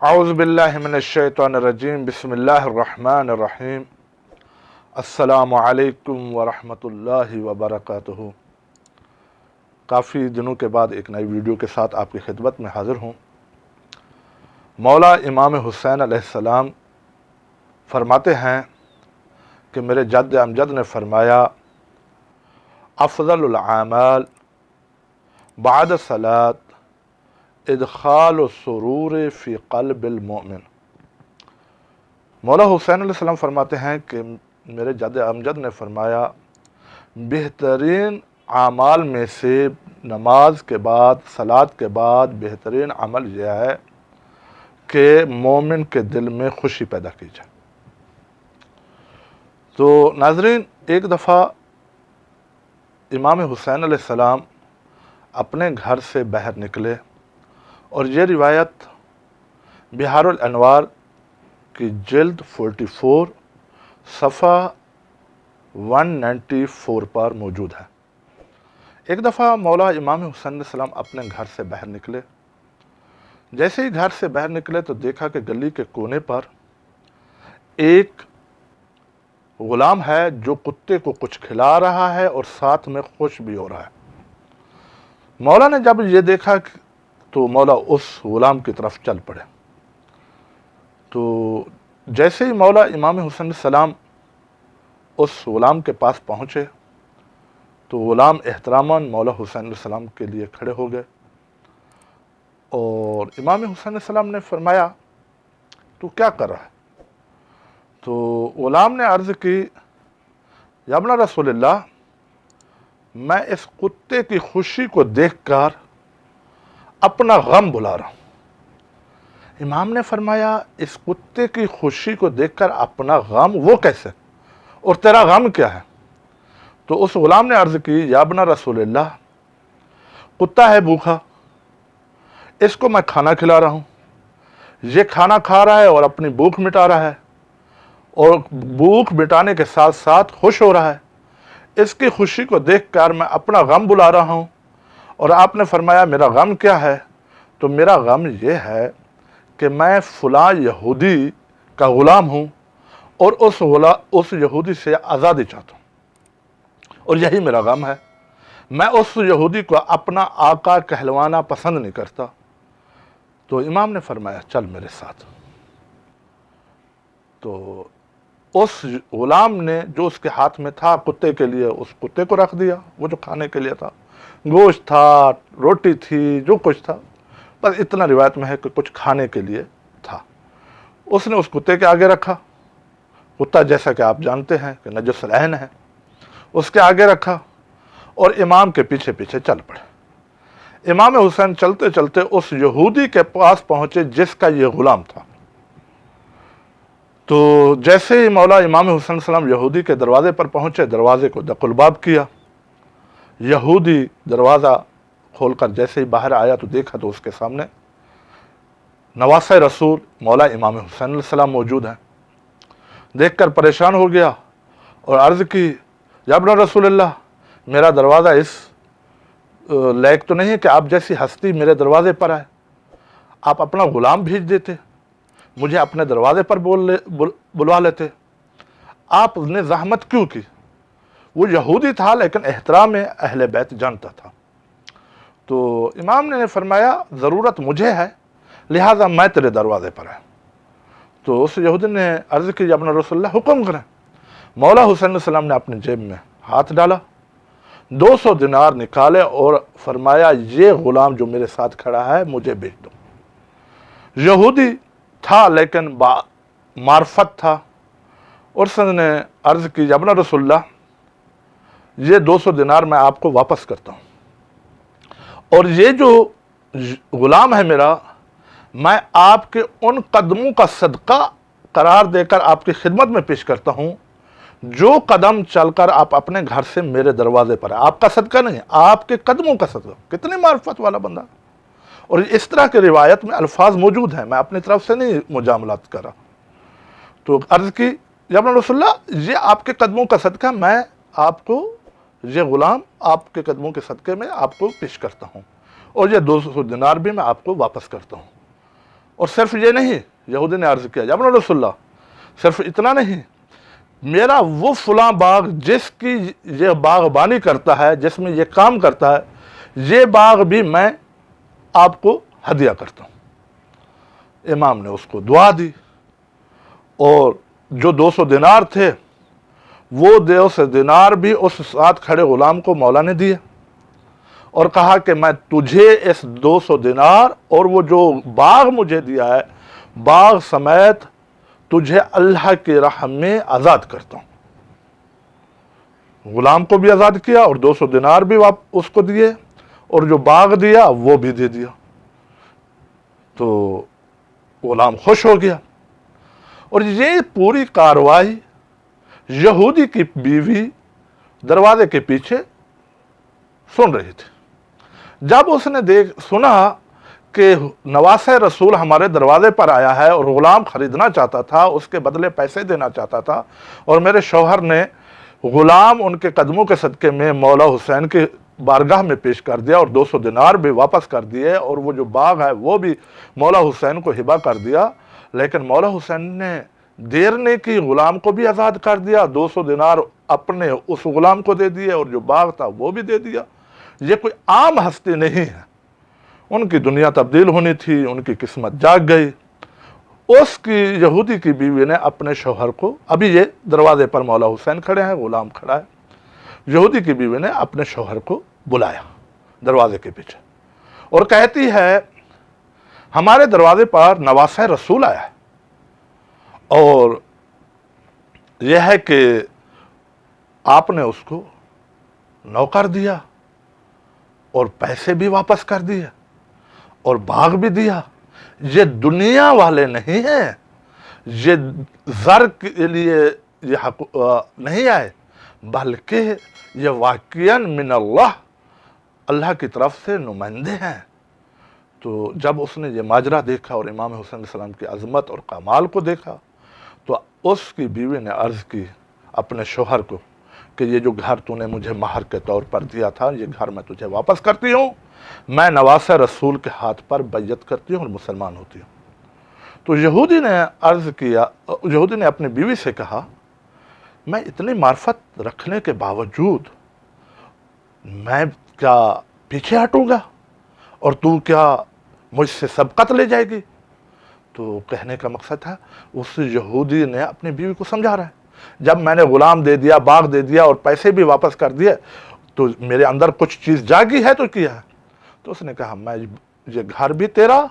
اعوذ باللہ من الشیطان الرجیم بسم اللہ الرحمن الرحیم السلام علیکم ورحمۃ اللہ وبرکاتہ۔ کافی دنوں کے بعد ایک نئی ویڈیو کے ساتھ آپ کی خدمت میں حاضر ہوں۔ مولا امام حسین علیہ السلام فرماتے ہیں کہ میرے جد امجد نے فرمایا افضل الاعمال بعد الصلاۃ ادخال السرور فی قلب المؤمن۔ مولا حسین علیہ السلام فرماتے ہیں کہ میرے جد امجد نے فرمایا بہترین اعمال میں سے نماز کے بعد صلاۃ کے بعد بہترین عمل یہ ہے کہ مومن کے دل میں خوشی پیدا کی جائے۔ تو ناظرین، ایک دفعہ امام حسین علیہ السلام اپنے گھر سے باہر نکلے، اور یہ روایت بہار الانوار کی جلد 44 صفحہ 194 پر موجود ہے۔ ایک دفعہ مولا امام حسین علیہ السلام اپنے گھر سے باہر نکلے۔ جیسے ہی گھر سے باہر نکلے تو دیکھا کہ گلی کے کونے پر ایک غلام ہے جو کتے کو کچھ کھلا رہا ہے اور ساتھ میں خوش بھی ہو رہا ہے۔ مولا نے جب یہ دیکھا تو مولا اس غلام کی طرف چل پڑے۔ تو جیسے ہی مولا امام حسین علیہ السلام اس غلام کے پاس پہنچے تو غلام احتراماً مولا حسین علیہ السلام کے لیے کھڑے ہو گئے، اور امام حسین علیہ السلام نے فرمایا تو کیا کر رہا ہے؟ تو غلام نے عرض کی یا ابن رسول اللہ، میں اس کتے کی خوشی کو دیکھ کر اپنا غم بلا رہا ہوں۔ امام نے فرمایا اس کتے کی خوشی کو دیکھ کر اپنا غم وہ کیسے، اور تیرا غم کیا ہے؟ تو اس غلام نے عرض کی یا ابن رسول اللہ، کتا ہے بھوکا، اس کو میں کھانا کھلا رہا ہوں، یہ کھانا کھا رہا ہے اور اپنی بھوک مٹا رہا ہے، اور بھوک مٹانے کے ساتھ ساتھ خوش ہو رہا ہے۔ اس کی خوشی کو دیکھ کر میں اپنا غم بلا رہا ہوں۔ اور آپ نے فرمایا میرا غم کیا ہے؟ تو میرا غم یہ ہے کہ میں فلاں یہودی کا غلام ہوں، اور اس یہودی سے آزادی چاہتا ہوں، اور یہی میرا غم ہے۔ میں اس یہودی کو اپنا آقا کہلوانا پسند نہیں کرتا۔ تو امام نے فرمایا چل میرے ساتھ۔ تو اس غلام نے جو اس کے ہاتھ میں تھا کتے کے لیے، اس کتے کو رکھ دیا، وہ جو کھانے کے لیے تھا، گوشت تھا، روٹی تھی، جو کچھ تھا، بس اتنا روایت میں ہے کہ کچھ کھانے کے لیے تھا، اس نے اس کتے کے آگے رکھا۔ کتا جیسا کہ آپ جانتے ہیں کہ نجس العین ہے، اس کے آگے رکھا اور امام کے پیچھے پیچھے چل پڑے۔ امام حسین چلتے چلتے اس یہودی کے پاس پہنچے جس کا یہ غلام تھا۔ تو جیسے ہی مولا امام حسین علیہ السلام یہودی کے دروازے پر پہنچے، دروازے کو دق الباب کیا۔ یہودی دروازہ کھول کر جیسے ہی باہر آیا تو دیکھا تو اس کے سامنے نواسہ رسول مولا امام حسین علیہ السلام موجود ہیں۔ دیکھ کر پریشان ہو گیا اور عرض کی یا ابن رسول اللہ، میرا دروازہ اس لائق تو نہیں ہے کہ آپ جیسی ہستی میرے دروازے پر آئے، آپ اپنا غلام بھیج دیتے، مجھے اپنے دروازے پر بلوا لیتے، آپ نے زحمت کیوں کی؟ وہ یہودی تھا لیکن احترام اہل بیت جانتا تھا۔ تو امام نے فرمایا ضرورت مجھے ہے، لہٰذا میں تیرے دروازے پر آیا۔ تو اس یہودی نے عرض کی یا ابن رسول اللہ حکم کریں۔ مولا حسین علیہ السلام نے اپنے جیب میں ہاتھ ڈالا، 200 دینار نکالے اور فرمایا یہ غلام جو میرے ساتھ کھڑا ہے مجھے بیچ دو۔ یہودی تھا لیکن معرفت تھا، اور اس نے عرض کی یا ابن رسول اللہ، یہ 200 دینار میں آپ کو واپس کرتا ہوں، اور یہ جو غلام ہے میرا، میں آپ کے ان قدموں کا صدقہ قرار دے کر آپ کی خدمت میں پیش کرتا ہوں جو قدم چل کر آپ اپنے گھر سے میرے دروازے پر ہے۔ آپ کا صدقہ نہیں، آپ کے قدموں کا صدقہ۔ کتنی معرفت والا بندہ! اور اس طرح کے روایت میں الفاظ موجود ہیں، میں اپنی طرف سے نہیں مجاملات کر رہا۔ تو عرض کی یا ابن رسول اللہ، یہ آپ کے قدموں کا صدقہ، میں آپ کو یہ غلام آپ کے قدموں کے صدقے میں آپ کو پیش کرتا ہوں، اور یہ 200 دینار بھی میں آپ کو واپس کرتا ہوں۔ اور صرف یہ نہیں، یہودی نے عرض کیا یا ابن رسول اللہ، صرف اتنا نہیں، میرا وہ فلاں باغ جس کی یہ باغبانی کرتا ہے، جس میں یہ کام کرتا ہے، یہ باغ بھی میں آپ کو ہدیہ کرتا ہوں۔ امام نے اس کو دعا دی، اور جو 200 دینار تھے وہ 200 دینار بھی اس ساتھ کھڑے غلام کو مولا نے دیے، اور کہا کہ میں تجھے اس 200 دینار اور وہ جو باغ مجھے دیا ہے، باغ سمیت تجھے اللہ کی راہ میں آزاد کرتا ہوں۔ غلام کو بھی آزاد کیا اور 200 دینار بھی اس کو دیے، اور جو باغ دیا وہ بھی دے دیا۔ تو غلام خوش ہو گیا، اور یہ پوری کاروائی یہودی کی بیوی دروازے کے پیچھے سن رہی تھی۔ جب اس نے سنا کہ نواسہ رسول ہمارے دروازے پر آیا ہے اور غلام خریدنا چاہتا تھا، اس کے بدلے پیسے دینا چاہتا تھا، اور میرے شوہر نے غلام ان کے قدموں کے صدقے میں مولا حسین کی بارگاہ میں پیش کر دیا، اور 200 دینار بھی واپس کر دیے، اور وہ جو باغ ہے وہ بھی مولا حسین کو ہبہ کر دیا، لیکن مولا حسین نے دیر نے کی، غلام کو بھی آزاد کر دیا، 200 دینار اپنے اس غلام کو دے دیے، اور جو باغ تھا وہ بھی دے دیا۔ یہ کوئی عام ہستی نہیں ہے، ان کی دنیا تبدیل ہونی تھی، ان کی قسمت جاگ گئی۔ اس کی یہودی کی بیوی نے اپنے شوہر کو، ابھی یہ دروازے پر مولا حسین کھڑے ہیں، غلام کھڑا ہے، یہودی کی بیوی نے اپنے شوہر کو بلایا دروازے کے پیچھے، اور کہتی ہے ہمارے دروازے پر نواسہ رسول آیا ہے، اور یہ ہے کہ آپ نے اس کو نوکر دیا، اور پیسے بھی واپس کر دیے، اور باغ بھی دیا۔ یہ دنیا والے نہیں ہیں، یہ زر کے لیے یہ نہیں آئے، بلکہ یہ واقعاً من اللہ کی طرف سے نمائندے ہیں۔ تو جب اس نے یہ ماجرا دیکھا اور امام حسین علیہ السلام کی عظمت اور کمال کو دیکھا، تو اس کی بیوی نے عرض کی اپنے شوہر کو کہ یہ جو گھر تو نے مجھے مہر کے طور پر دیا تھا، یہ گھر میں تجھے واپس کرتی ہوں، میں نواسہ رسول کے ہاتھ پر بیعت کرتی ہوں اور مسلمان ہوتی ہوں۔ تو یہودی نے عرض کیا، یہودی نے اپنی بیوی سے کہا، میں اتنی معرفت رکھنے کے باوجود میں کیا پیچھے ہٹوں گا، اور تو کیا مجھ سے سبقت لے جائے گی؟ تو کہنے کا مقصد تھا، اس یہودی نے اپنی بیوی کو سمجھا رہا ہے، جب میں نے غلام دے دیا، باغ دے دیا، اور پیسے بھی واپس کر دیے، تو میرے اندر کچھ چیز جاگی ہے تو کیا ہے؟ تو اس نے کہا میں یہ گھر بھی تیرا،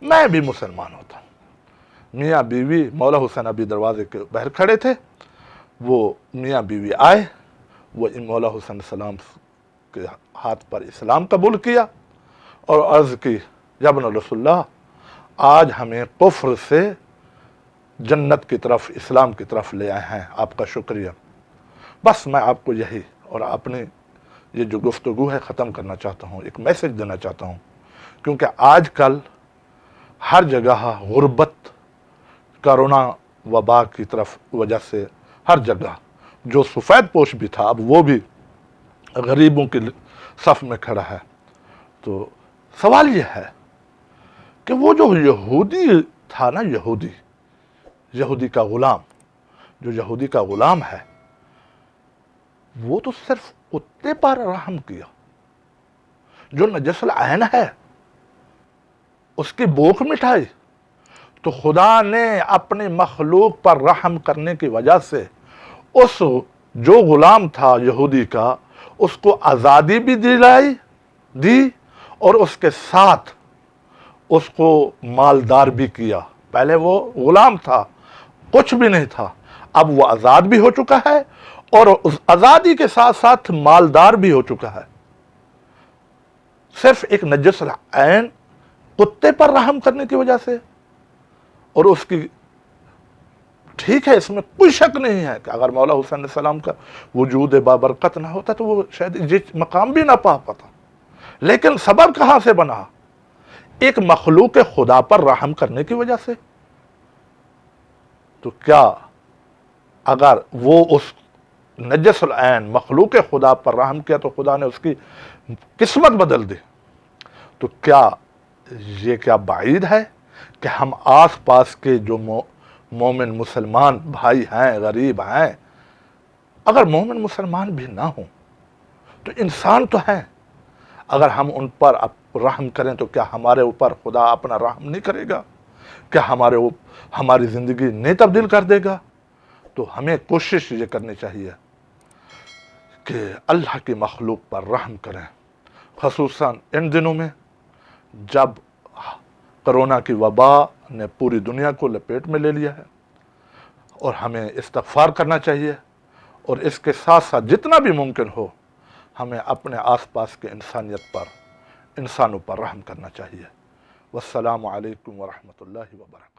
میں بھی مسلمان ہوتا ہوں۔ میاں بیوی، مولا حسین ابھی دروازے کے باہر کھڑے تھے، وہ میاں بیوی آئے، وہ مولا حسین السلام کے ہاتھ پر اسلام قبول کیا، اور عرض کی یا ابن رسول اللہ، آج ہمیں کفر سے جنت کی طرف، اسلام کی طرف لے آئے ہیں، آپ کا شکریہ۔ بس میں آپ کو یہی اور اپنی یہ جو گفتگو ہے ختم کرنا چاہتا ہوں، ایک میسج دینا چاہتا ہوں، کیونکہ آج کل ہر جگہ غربت، کرونا وبا کی طرف وجہ سے ہر جگہ جو سفید پوش بھی تھا، اب وہ بھی غریبوں کے صف میں کھڑا ہے۔ تو سوال یہ ہے کہ وہ جو یہودی تھا نا، یہودی کا غلام، جو یہودی کا غلام ہے، وہ تو صرف کتے پر رحم کیا، جو نجس العین ہے اس کی بوک مٹھائی۔ تو خدا نے اپنے مخلوق پر رحم کرنے کی وجہ سے اس جو غلام تھا یہودی کا، اس کو آزادی بھی دی، اور اس کے ساتھ اس کو مالدار بھی کیا۔ پہلے وہ غلام تھا، کچھ بھی نہیں تھا، اب وہ آزاد بھی ہو چکا ہے، اور اس آزادی کے ساتھ ساتھ مالدار بھی ہو چکا ہے۔ صرف ایک نجس العین کتے پر رحم کرنے کی وجہ سے، اور اس کی ٹھیک ہے، اس میں کوئی شک نہیں ہے کہ اگر مولا حسین علیہ السلام کا وجود بابرکت نہ ہوتا تو وہ شاید یہ مقام بھی نہ پا پاتا، لیکن سبب کہاں سے بنا؟ ایک مخلوق خدا پر رحم کرنے کی وجہ سے۔ تو کیا اگر وہ اس نجس العین مخلوق خدا پر رحم کیا تو خدا نے اس کی قسمت بدل دی، تو کیا یہ بعید ہے کہ ہم آس پاس کے جو مومن مسلمان بھائی ہیں، غریب ہیں، اگر مومن مسلمان بھی نہ ہوں تو انسان تو ہیں، اگر ہم ان پر رحم کریں تو کیا ہمارے اوپر خدا اپنا رحم نہیں کرے گا؟ کیا ہماری زندگی نہیں تبدیل کر دے گا؟ تو ہمیں کوشش یہ کرنی چاہیے کہ اللہ کی مخلوق پر رحم کریں، خصوصاً ان دنوں میں جب کرونا کی وبا نے پوری دنیا کو لپیٹ میں لے لیا ہے، اور ہمیں استغفار کرنا چاہیے، اور اس کے ساتھ ساتھ جتنا بھی ممکن ہو ہمیں اپنے آس پاس کے انسانیت پر، انسانوں پر رحم کرنا چاہیے۔ والسلام علیکم ورحمۃ اللہ وبرکاتہ۔